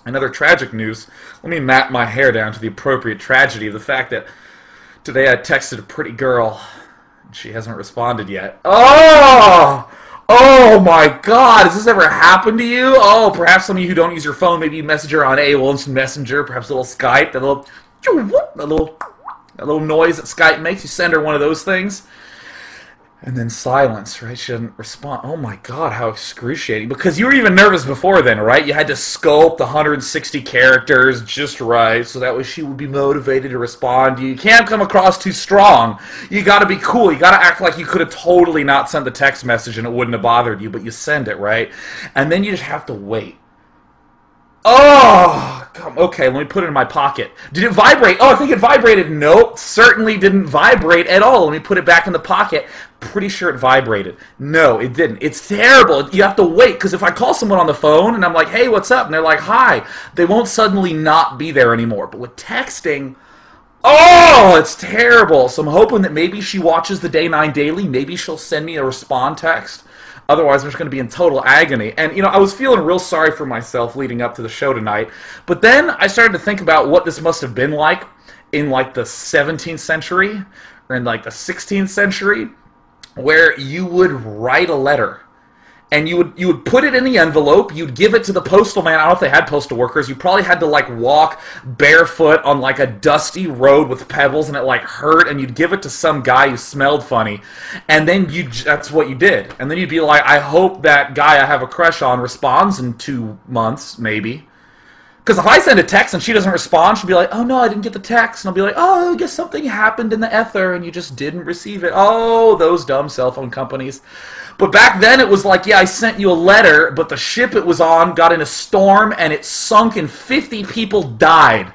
In other tragic news, let me map my hair down to the appropriate tragedy of the fact that today I texted a pretty girl, and she hasn't responded yet. Oh! Oh my god, has this ever happened to you? Oh, perhaps some of you who don't use your phone, maybe you message her on AOL Instant Messenger, perhaps a little Skype, that little noise that Skype makes. You send her one of those things. And then silence, right? She doesn't respond. Oh my god, how excruciating. Because you were even nervous before then, right? You had to sculpt the 160 characters just right, so that way she would be motivated to respond to you. You can't come across too strong. You gotta be cool. You gotta act like you could have totally not sent the text message and it wouldn't have bothered you, but you send it, right? And then you just have to wait. Oh, okay, let me put it in my pocket. Did it vibrate? Oh, I think it vibrated. Nope, certainly didn't vibrate at all. Let me put it back in the pocket. Pretty sure it vibrated. No, it didn't. It's terrible. You have to wait, because if I call someone on the phone and I'm like, hey, what's up? And they're like, hi, they won't suddenly not be there anymore. But with texting, oh, it's terrible. So I'm hoping that maybe she watches the Day 9 Daily. Maybe she'll send me a respond text. Otherwise, I'm just going to be in total agony. And, you know, I was feeling real sorry for myself leading up to the show tonight. But then I started to think about what this must have been like in, like, the 17th century or in, like, the 16th century, where you would write a letter. And you would put it in the envelope, you'd give it to the postal man. I don't know if they had postal workers. You probably had to, like, walk barefoot on, like, a dusty road with pebbles, and it, like, hurt, and you'd give it to some guy who smelled funny. And then that's what you did. And then you'd be like, I hope that guy I have a crush on responds in 2 months, maybe. Because if I send a text and she doesn't respond, she'll be like, oh, no, I didn't get the text. And I'll be like, oh, I guess something happened in the ether, and you just didn't receive it. Oh, those dumb cell phone companies. But back then it was like, yeah, I sent you a letter, but the ship it was on got in a storm and it sunk and 50 people died.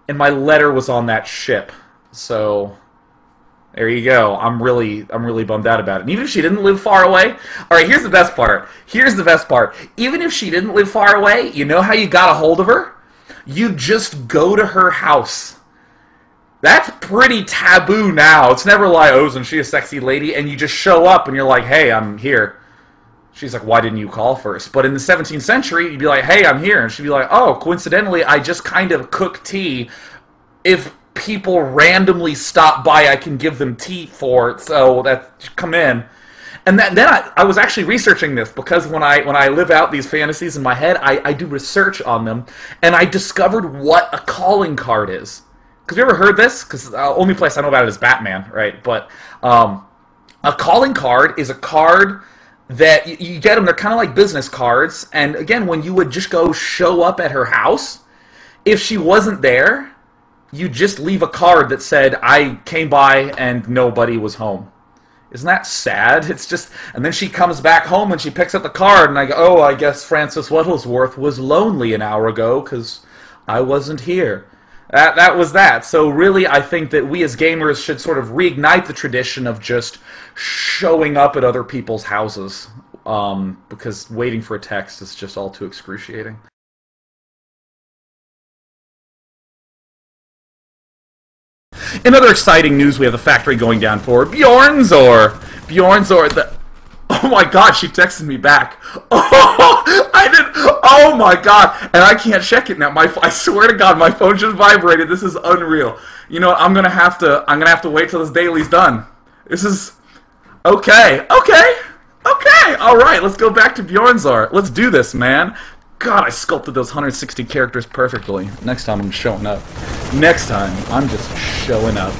And my letter was on that ship. So there you go. I'm really bummed out about it. And even if she didn't live far away, all right, here's the best part. Here's the best part. Even if she didn't live far away, you know how you got a hold of her? You just go to her house. That's pretty taboo now. It's never like, oh, isn't she a sexy lady? And you just show up and you're like, hey, I'm here. She's like, why didn't you call first? But in the 17th century, you'd be like, hey, I'm here. And she'd be like, oh, coincidentally, I just kind of cook tea. If people randomly stop by, I can give them tea for it. So come in. And then I was actually researching this, because when I live out these fantasies in my head, I do research on them. And I discovered what a calling card is. Because you ever heard this? Because the only place I know about it is Batman, right? But a calling card is a card that you get them. They're kind of like business cards. And again, when you would just go show up at her house, if she wasn't there, you just leave a card that said, I came by and nobody was home. Isn't that sad? It's just, and then she comes back home and she picks up the card, and I go, oh, I guess Francis Wigglesworth was lonely an hour ago because I wasn't here. That was that. So really, I think that we as gamers should sort of reignite the tradition of just showing up at other people's houses, because waiting for a text is just all too excruciating. In other exciting news, we have the factory going down for Bjornzor. Oh my god, she texted me back. Oh, I did. Oh my god, and I can't check it now. I swear to God, my phone just vibrated. This is unreal. You know what? I'm gonna have to wait till this daily's done. This is okay. All right, let's go back to Bjornzor. Let's do this, man. God, I sculpted those 160 characters perfectly. Next time I'm showing up. Next time I'm just showing up.